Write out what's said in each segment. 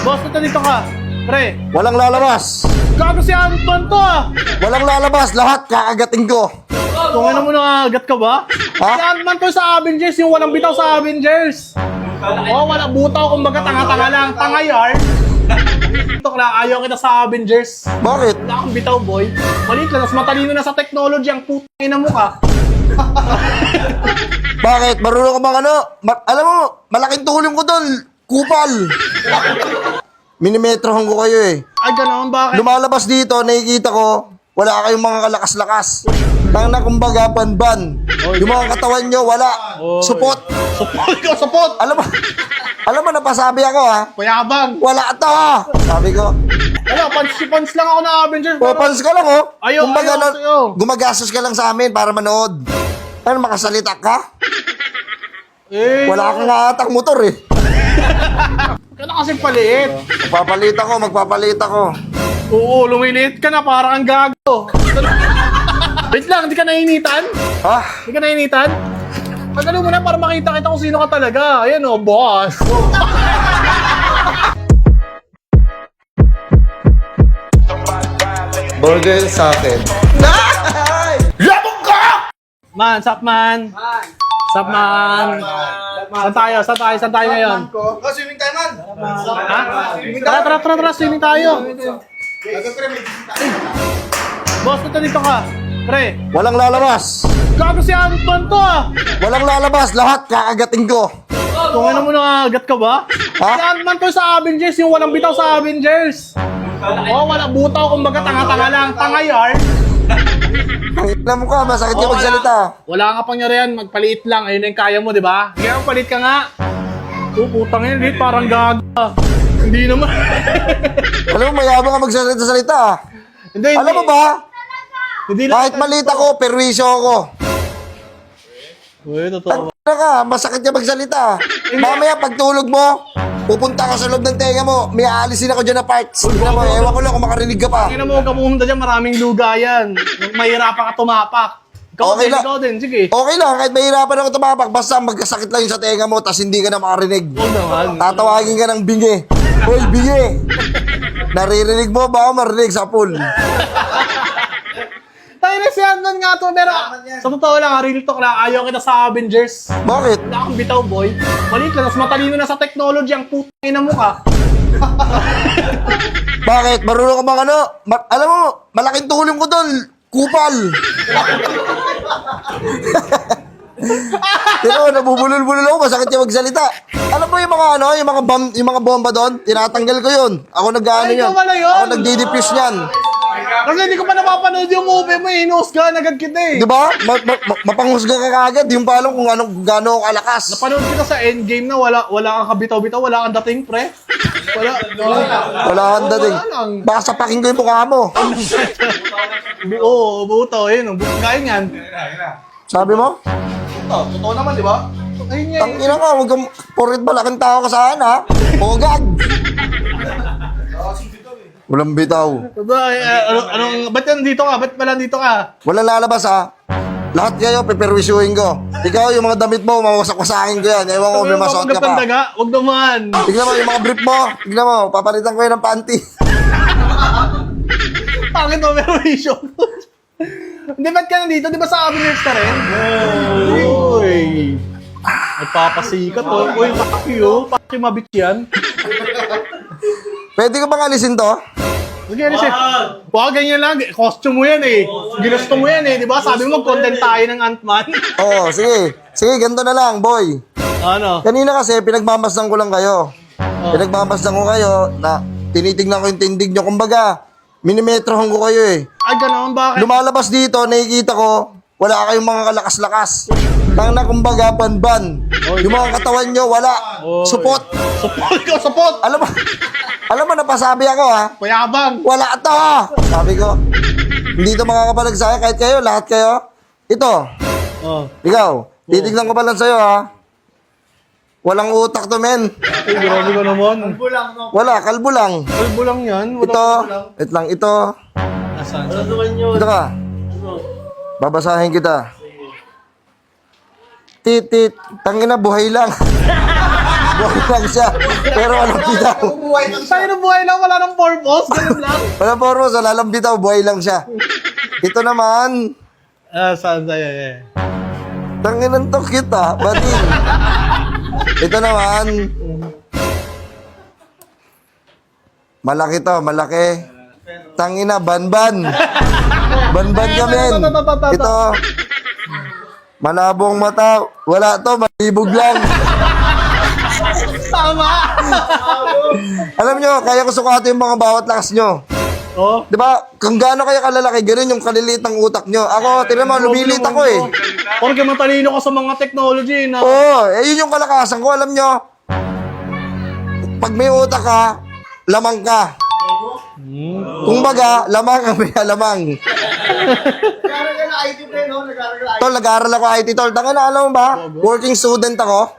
Boss, punta dito ka. Pre, Walang lalabas. gago si Anton to ah. Walang lalabas. Lahat kakagating ko. Tungin mo na agat ka ba? Ha? Si Antman to sa Avengers, yung walang bitaw sa Avengers. Oh, walang butaw, kumbaga tanga-tanga lang. Tanga yar. Ito ka ayaw kita sa Avengers. Bakit? Wala kang bitaw, boy. Maliit lang, mas matalino na sa technology ang putang ina mo ka. Bakit? Marunong ka bang ano? Alam mo, malaking tulong ko doon. Kupal. Minimetrohan ko kayo eh. Ay, ganoon, bakit? Lumalabas dito, nakikita ko, wala kayong mga kalakas-lakas. Tang na kumbaga, ban-ban. Yung mga katawan nyo, wala. Supot. Support ko, support! Alam mo, napasabi ako ha. Payabang! Wala to. Sabi ko, Wala, punch lang ako ng Avengers. popans ka lang oh. Ayaw, Kumbaga, ayaw sa'yo. gumagastos ka lang sa amin para manood. Ano, makasalita ka? Eh, Wala kang atak motor eh. Kaya kasi paliit. Magpapalit ako. Oo, lumiliit ka na, parang ang gago. Wait lang, hindi ka nainitan? Ha? Hindi ka nainitan? Pagano mo na para makita kita kung sino ka talaga. Ayan o, boss. Burger sa akin. Labog ka! Man, sup man? Sup man? Saan tayo ngayon? Swimming time man. Ha? Tara, swimming tayo. Boss, punta dito ka. Pre, Walang lalabas. gago si Anton to ah. Walang lalabas. Lahat kakagating ko. Tungin mo na agat ka ba? Ha? Si Antman to sa Avengers, yung walang bitaw sa Avengers. Oh, walang butaw, kumbaga tanga-tanga lang. Tanga yar. Alam mo ka, masakit ka magsalita. Wala ka pangyarihan, magpaliit lang. Ayun na yung kaya mo, di ba? Sige, magpalit ka nga. Putang yun, Lit, parang gago. Hindi naman. Alam mo, mayabang ka magsalita-salita. Hindi. Alam mo ba, Hindi na. kahit maliit ako, perwisyo ako. Uy, totoo ba? Ano ka, masakit ka magsalita. Mamaya, pagtulog mo, pupunta ka sa loob ng tenga mo, may aalisin ako dyan na parts. Tignan mo, ewan ko lang kung makarinig ka pa. Tingnan mo, kamuhunda dyan, maraming lugayan. Mahirapan ka tumapak. Ikaw Okay din, lang. ikaw din, sige. Okay lang, kahit mahirapan ako tumapak, basta magkasakit lang yung sa tenga mo, tas hindi ka na makarinig. Huwag naman. Tatawagin ka ng bingi. Hoy, bingi! Naririnig mo ba ako marinig sa pool? Tayo na si Anton nga to, pero sa totoo lang, real talk lang, ayaw kita sa Avengers. Bakit? Wala kang bitaw, boy. Maliit lang, mas matalino na sa technology ang putang ina mo ka. Bakit? Marunong ka bang ano? Alam mo, malaking tulong ko doon. Kupal. Pero nabubulol-bulol ako, masakit yung magsalita. Alam mo yung mga ano, yung mga bomba doon, tinatanggal ko yun. Ako nag-ano Ay, yun. ikaw pala yun. Ako nagdi-defuse niyan. Kasi hindi ko pa napapanood yung movie mo, hinusgahan agad kita eh. Di ba? Mapanghusga ka kagad. Yung pa alam kung gaano ako kalakas. Napanood kita sa Endgame na wala kang kabitaw-bitaw, wala kang dating, pre. Wala kang dating. Wala lang. Baka sapakin ko yung mukha mo. Oo, buto, yun. Gaya yan. Sabi mo? Totoo naman, di ba? Ayun nga. Tangina ka, huwag kang porit malaking tao ka saan ha. Pogag. Walang bitaw. Ba't nandito ka? Ba't pala nandito ka? Walang lalabas ha. Lahat kayo, peperwisyuhin ko. Ikaw, yung mga damit mo, mawasak-wasakin ko yan. Ewan ko kung may masuot ka pa. Huwag naman. Tignan mo, yung mga brief mo. Tignan mo, papalitan ko yun ng panty. Pangit mo, pero issue. Hindi, ba't ka nandito? Di ba sa Avengers ka rin? Uy. Nagpapasikat. Uy, Paki mabit yan. Pwede ko bang alisin to? Sige, Alice. Wag, ganyan lang. Costume mo yan eh. Ginusto mo yan eh. Di ba? Sabi mo, content tayo ng Ant-Man. Oo, sige. Sige, ganito na lang, boy. Ano? Kanina kasi, pinagmamasdan ko lang kayo. Pinagmamasdan ko kayo na tinitignan ko yung tindig nyo. Kumbaga, minimetrohan ko kayo eh. Ay, ganoon. Bakit? Lumalabas dito, nakikita ko, wala kayong mga kalakas-lakas. Tang na kumbaga, ban-ban. Yung mga katawan nyo, wala. Supot. Support. Alam mo, napasabi ako ha. Payabang. Wala to. Sabi ko, hindi to makakapalag sa'yo, kahit kayo, lahat kayo. Ito, ikaw, titignan ko pa lang sa'yo ha. Walang utak to, men. Ay, grabe ka naman. Wala, kalbo lang. Kalbo lang yan. Ito, wait lang, ito. Nasaan? Ito ka. Babasahin kita. Titit, tangina, buhay lang. Buhay lang siya. Pero walang bitaw. Tayo na buhay lang, wala nang purpose, ganun lang. Walang purpose, wala lang bitaw. Buhay lang siya. Ito naman. Saan sa'yo eh? Tanginan to kita. Bading. Ito naman. Malaki to, malaki. Tangina, banban. Banban kami. Ito. Malabong mata. Wala to, malibog lang. Tama! Alam nyo, kaya ko sukatin yung mga bawat lakas nyo. Oh? Di ba? Kung gaano kaya kalalaki, ganun yung kaliliit ng utak nyo. Ako, tignan mo, lumilit ako eh. Porque matalino ka sa mga technology na... Oo, yun yung kalakasan ko. Alam nyo, pag may utak ka, lamang ka. Kung baga, lamang ang may alamang. Tol, nag-aaral ako IT, tol. Tanga na, alam mo ba? Working student ako.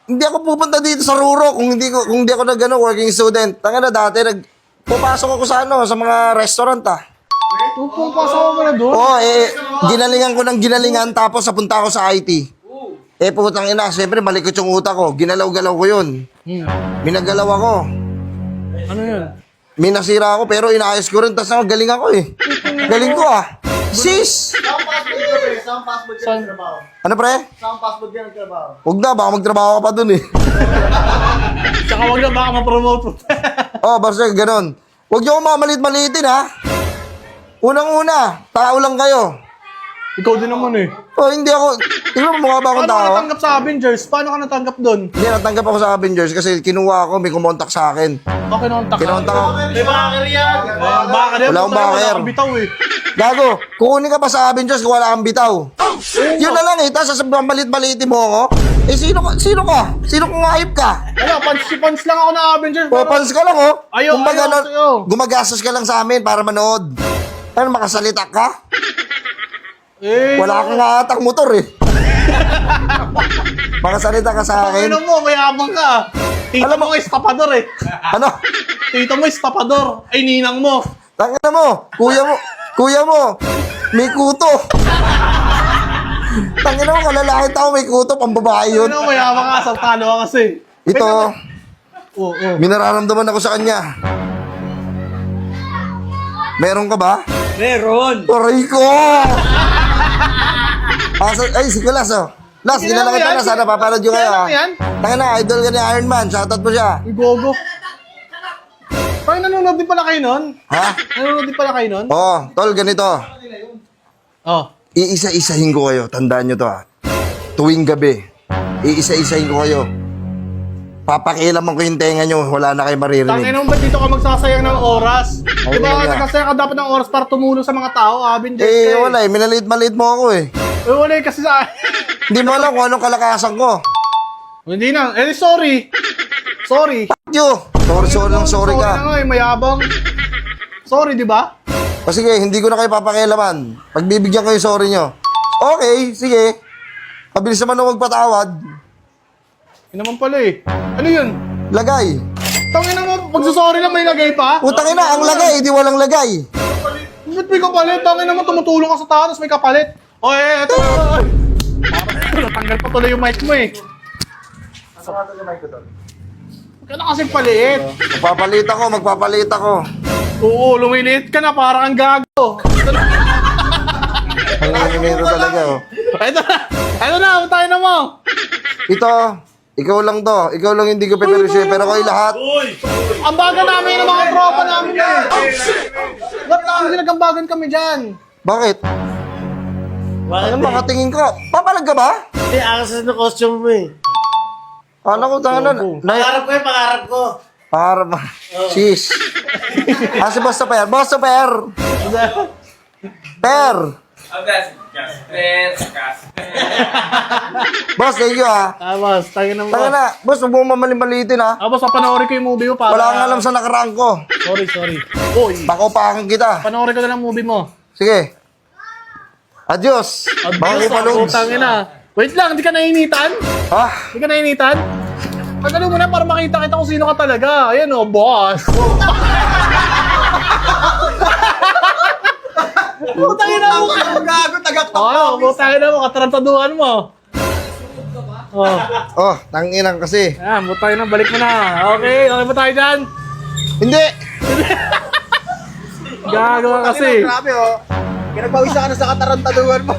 Hindi ako pupunta dito sa Ruro kung hindi ako working student. Tanga na, dati pupasok ako sa sa mga restaurant Pupasok mo na doon? Oo, ginalingan ko ng ginalingan tapos napunta ako sa IT. Putang ina, siyempre malikot yung utak ko. Ginalaw-galaw ko yun. Minagalaw ako. Ano yun? May nasira ako pero inaayos ko rin. Tapos galing ako eh. Galing ko Sis! Ano pre? Saan passport yan ang trabaho? Huwag na, baka magtrabaho ka pa dun eh. Tsaka wag na baka ma-promote. Basta ganun. Huwag niyo akong mamalit-malitin Unang-una, tao lang kayo. Ikaw din naman eh. Hindi ako, tingnan mo mukha ba akong Paano ka tao? natanggap sa Avengers? Paano ka natanggap doon? Hindi, natanggap ako sa Avengers kasi kinuha ako, may kumontak sa akin. Kinontak ka? Kinontak ako. May backer yan! Baka din. Wala akong Wala backer. akong bitaw eh. Gago, kukunin ka pa sa Avengers kung wala kang bitaw. Yun na lang tapos sasabihin malit-malitin mo ako. Sino ka? Sino kung ayip ka? Wala, pants lang ako na Avengers. Popans ka lang Ayaw, Kumbaga, ayaw sa'yo. gumagastos ka lang sa amin para manood. Ano, makasalita ka? Wala kang atang motor eh. Makasalita ka sa akin. Ano mo, may habang ka. Tito Alam mo is tapador eh. Ano? Tito mo is tapador. Ay, ninang mo. Tangina mo, kuya mo, may kuto. Tangina mo, kalalaki tao, may kuto, pambabae yun. Ano, may habang ka. Sartalo ka kasi. Ito, Oo. may nararamdaman ako sa kanya. Meron ka ba? Meron! Aray ko! Ay, si Kulas Las, Hindi ginala naman kita yan. na, sana papanood nyo kayo Hindi naman yan. Tangina, idol ka ni Iron Man, shoutout mo siya. Uy, gogo. Parang nanonood din pala kayo nun? Ha? Nanonood din pala kayo nun? Tol, ganito. Oh. Iisa-isahin ko kayo, tandaan nyo to Tuwing gabi, iisa-isahin ko kayo. Papakialaman ko yung tenga nyo, wala na kayo maririnig. Tangin mo, ba't dito ka magsasayang ng oras? Okay Diba, nga. nagkasayang ka dapat ng oras para tumulong sa mga tao, Avengers Wala minalit-malit mo ako eh. Wala kasi sa... Hindi mo alam kung anong kalakasan ko. Hindi na. Sorry. Sorry. Fuck you! Sorry na ka. nga eh, mayabang. Sorry, di ba? O sige, hindi ko na kayo papakialaman. Pagbibigyan ko yung sorry nyo. Okay, sige. Mabilis naman ako magpatawad. Yun naman pala eh. Ano yun? Lagay. Tangin na mo, pagsasorry lang may lagay pa? Utang ina, ang lagay, di walang lagay. Ba't may kapalit? Tangin naman, tumutulong ka sa tao, tapos may kapalit. O eto. Natanggal pa tuloy yung mic mo eh. Huwag ka na kasing paliit. Magpapalit ako. Oo, lumiliit ka na, parang ang gago. Ang nangyayari talaga Eto na, tayo na mo. Ito, ikaw lang to. Ikaw lang hindi ko peperisye, pero kayo lahat. Ang baga namin ng mga tropa namin eh. Ba't namin sinagambagan kami dyan? Bakit? Ano makatingin ko? Papalag ka ba? Hindi, akas na costume mo eh. Ano ko tanan? Pangarap ko. Para ba? Sis. Si Boss Per. Boss Per! Per! Boss, thank you Boss, tayo na mo. Tanga na. Boss, huwag mo mamali-malitin Boss, panoorin ko yung movie mo para... Wala kang alam sa nakaraan ko. Sorry. Uy, Pakupakan kita. panoorin ko na lang movie mo. Sige. Adios. Baka kupalog. Tangin na. Wait lang, hindi ka nainitan? Ha? Hindi ka nainitan? Tagalo mo na para makita kita kung sino ka talaga. Ayan o, boss. Putangin na mo. Gago, tagap Oo, putangin na mo, katarantaduhan mo. Oh. Oh, tanginang kasi. Ayan, tayo na. Balik mo na. Okay, okay ba tayo dyan? Hindi! Gagawa kasi. Grabe oh. Pinagpawisan ka na sa katarantaduhan mo.